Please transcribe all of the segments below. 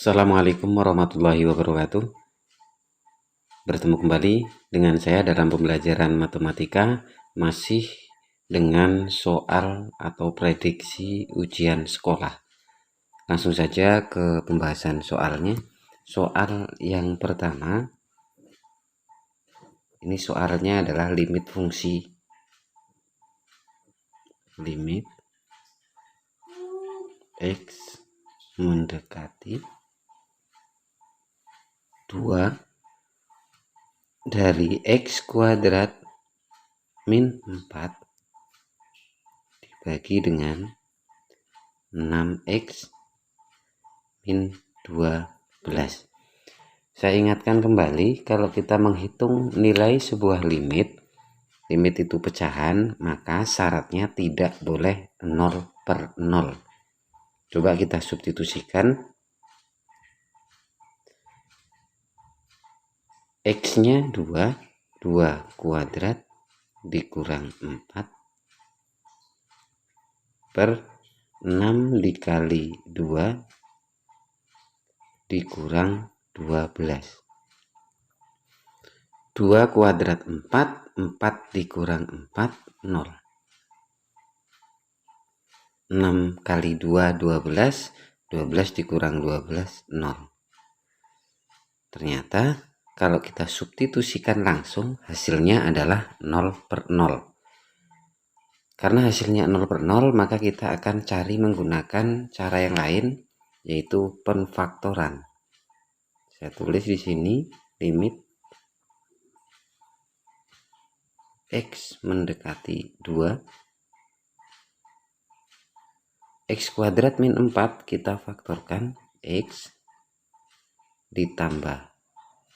Assalamualaikum warahmatullahi wabarakatuh. Bertemu kembali dengan saya dalam pembelajaran matematika, masih dengan soal atau prediksi ujian sekolah. Langsung saja ke pembahasan soalnya. Soal yang pertama, ini soalnya adalah limit fungsi. Limit X mendekati 2 dari X kuadrat min 4 dibagi dengan 6X min 12. Saya ingatkan kembali, kalau kita menghitung nilai sebuah limit itu pecahan, maka syaratnya tidak boleh 0/0. Coba kita substitusikan. X-nya 2 kuadrat dikurang 4 per 6 dikali 2 dikurang 12. 2 kuadrat 4, 4 dikurang 4, 0. 6 kali 2, 12, 12 dikurang 12, 0. Ternyata kalau kita substitusikan langsung, hasilnya adalah 0/0. Karena hasilnya 0/0, maka kita akan cari menggunakan cara yang lain, yaitu penfaktoran. Saya tulis di sini limit X mendekati 2. X kuadrat min 4 kita faktorkan, X ditambah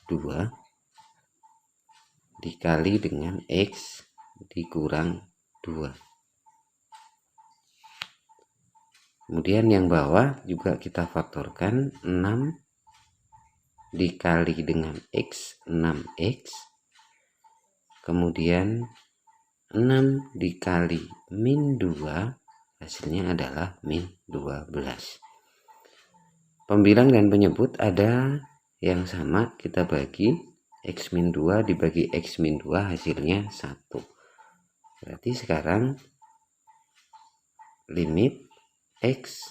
2 dikali dengan X dikurang 2. Kemudian yang bawah juga kita faktorkan, 6 dikali dengan X, 6X. Kemudian 6 dikali min 2, hasilnya adalah min 12. Pembilang dan penyebut ada yang sama, kita bagi X min 2 dibagi X min 2, hasilnya 1. Berarti sekarang limit X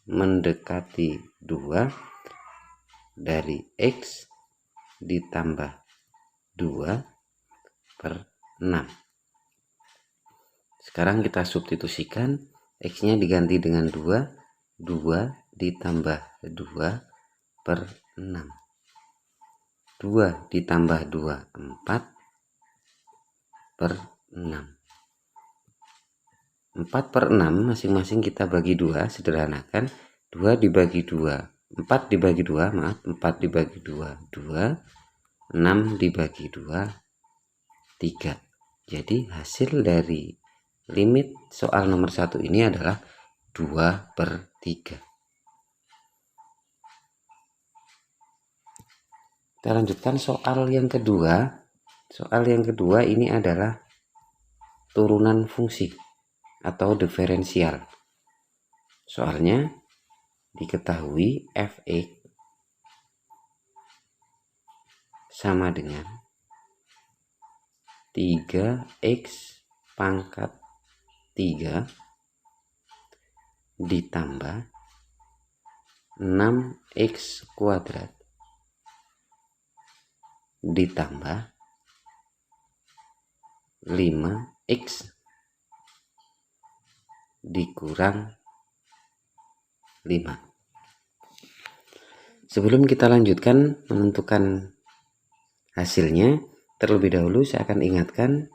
mendekati 2 dari X ditambah 2/6. Sekarang kita substitusikan, X-nya diganti dengan 2, 2 ditambah 2/6. 2 ditambah 2, 4/6. 4/6 masing-masing kita bagi 2, sederhanakan. 2 dibagi 2, 4 dibagi 2, 4 dibagi 2, 2. 6 dibagi 2, 3. Jadi hasil dari limit soal nomor 1 ini adalah 2/3. Kita lanjutkan soal yang kedua. Soal yang kedua ini adalah turunan fungsi atau diferensial. Soalnya diketahui f(x) sama dengan 3x pangkat 3 ditambah 6x kuadrat ditambah 5x dikurang 5. Sebelum kita lanjutkan menentukan hasilnya, terlebih dahulu saya akan ingatkan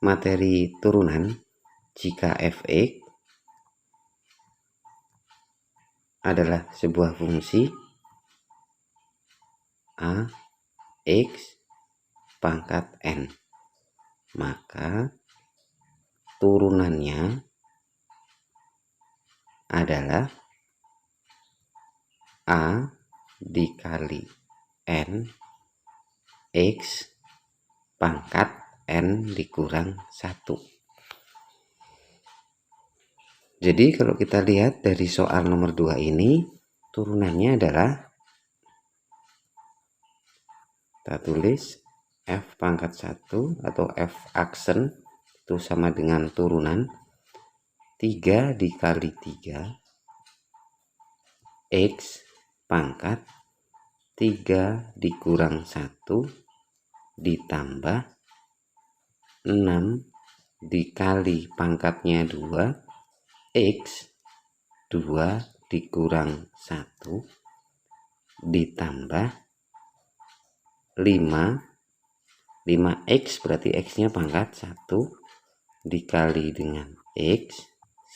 materi turunan. Jika f(x) adalah sebuah fungsi a x pangkat n, maka turunannya adalah a dikali n x pangkat n dikurang 1. Jadi kalau kita lihat dari soal nomor 2 ini, turunannya adalah, kita tulis F pangkat 1 atau F aksen itu sama dengan turunan 3 dikali 3 X pangkat 3 dikurang 1 ditambah 6 dikali pangkatnya 2 X 2 dikurang 1 ditambah 5 X berarti X nya pangkat 1 dikali dengan X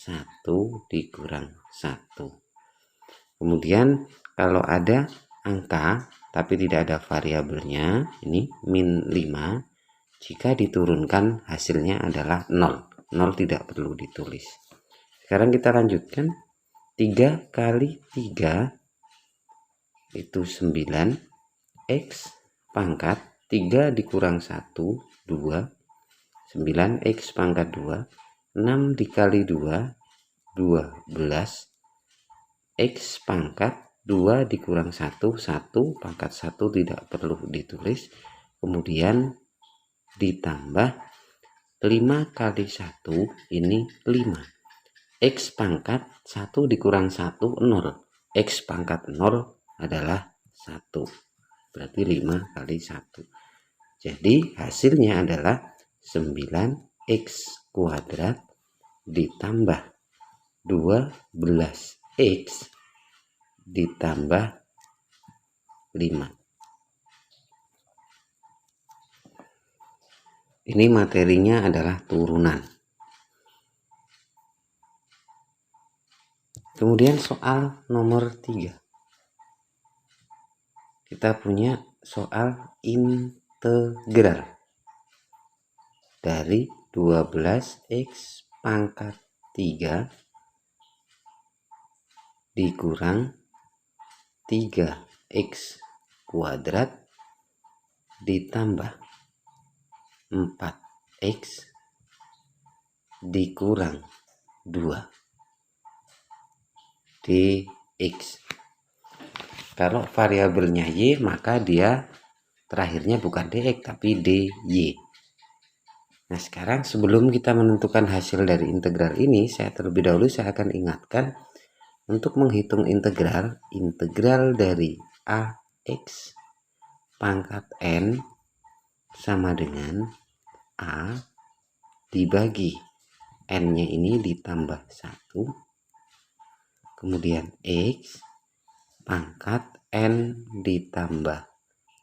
1 dikurang 1. Kemudian kalau ada angka tapi tidak ada variabelnya, ini min 5, jika diturunkan hasilnya adalah 0. 0 tidak perlu ditulis. Sekarang kita lanjutkan. 3 kali 3 itu 9. X pangkat 3 dikurang 1, 2. 9 X pangkat 2. 6 dikali 2, 12. X pangkat 2 dikurang 1, 1. Pangkat 1 tidak perlu ditulis. Kemudian ditambah 5 kali 1, ini 5. X pangkat 1 dikurang 1, 0. X pangkat 0 adalah 1. Berarti 5 kali 1. Jadi hasilnya adalah 9X kuadrat ditambah 12X ditambah 5. Ini materinya adalah turunan. Kemudian soal nomor 3. Kita punya soal integral dari 12X pangkat 3 dikurang 3X kuadrat ditambah 4X dikurang 2 dx. Kalau variabelnya y, maka dia terakhirnya bukan dx tapi dy. Nah, sekarang sebelum kita menentukan hasil dari integral ini, terlebih dahulu saya akan ingatkan untuk menghitung integral dari ax pangkat n sama dengan a dibagi n-nya ini ditambah 1, kemudian x pangkat n ditambah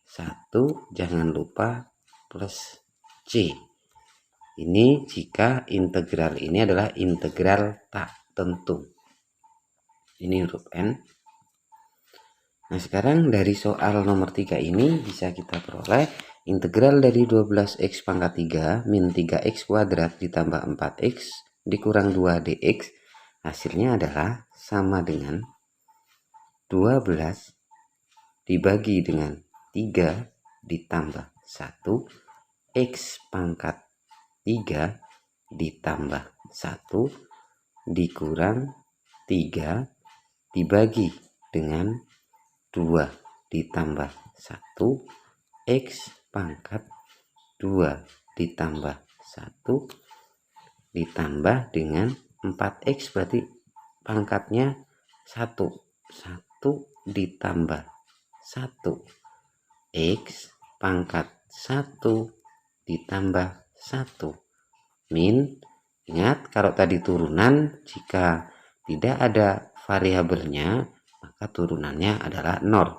1, jangan lupa plus c. Ini jika integral ini adalah integral tak tentu. Ini huruf n. Nah, sekarang dari soal nomor 3 ini bisa kita peroleh integral dari 12x pangkat 3 min 3x kuadrat ditambah 4x dikurang 2 dx. Hasilnya adalah sama dengan 12 dibagi dengan 3 ditambah 1 x pangkat 3 ditambah 1 dikurang 3 dibagi dengan 2 ditambah 1 x pangkat 2 ditambah 1 ditambah dengan 4x berarti pangkatnya 1 ditambah 1 x pangkat 1 ditambah 1 min. Ingat, kalau tadi turunan jika tidak ada variabelnya maka turunannya adalah 0.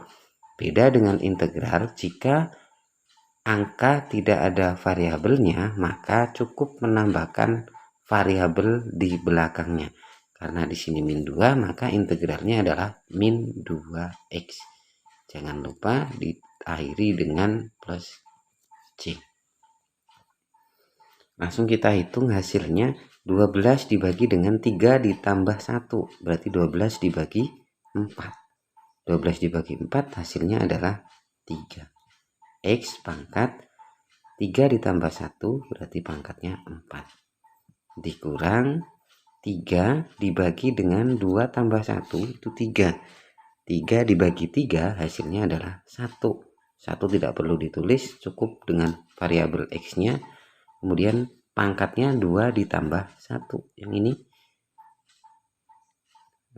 Beda dengan integral, jika angka tidak ada variabelnya maka cukup menambahkan variabel di belakangnya. Karena di sini min 2, maka integralnya adalah min 2x. Jangan lupa diakhiri dengan plus c. Langsung kita hitung hasilnya. 12 dibagi dengan 3 ditambah 1. Berarti 12 dibagi 4. 12 dibagi 4 hasilnya adalah 3. X pangkat 3 ditambah 1 berarti pangkatnya 4. Dikurang 3 dibagi dengan 2 tambah 1 itu 3. 3 dibagi 3 hasilnya adalah 1. 1 tidak perlu ditulis, cukup dengan variabel X-nya. Kemudian pangkatnya 2 ditambah 1. Yang ini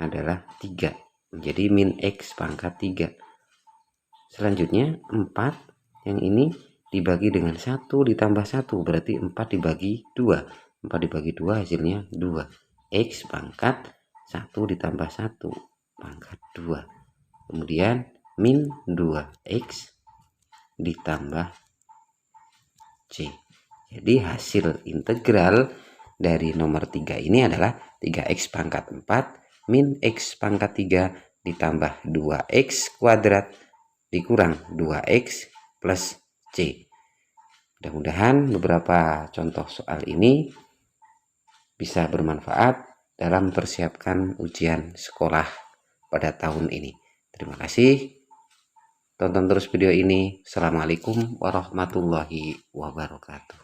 adalah 3. Menjadi min X pangkat 3. Selanjutnya 4. Yang ini dibagi dengan 1 ditambah 1. Berarti 4 dibagi 2. 4 dibagi 2 hasilnya 2. X pangkat 1 ditambah 1 pangkat 2. Kemudian min 2x ditambah C. Jadi hasil integral dari nomor 3 ini adalah 3x pangkat 4 min x pangkat 3 ditambah 2x kuadrat dikurang 2x plus C. Mudah-mudahan beberapa contoh soal ini bisa bermanfaat dalam mempersiapkan ujian sekolah pada tahun ini. Terima kasih. Tonton terus video ini. Assalamualaikum warahmatullahi wabarakatuh.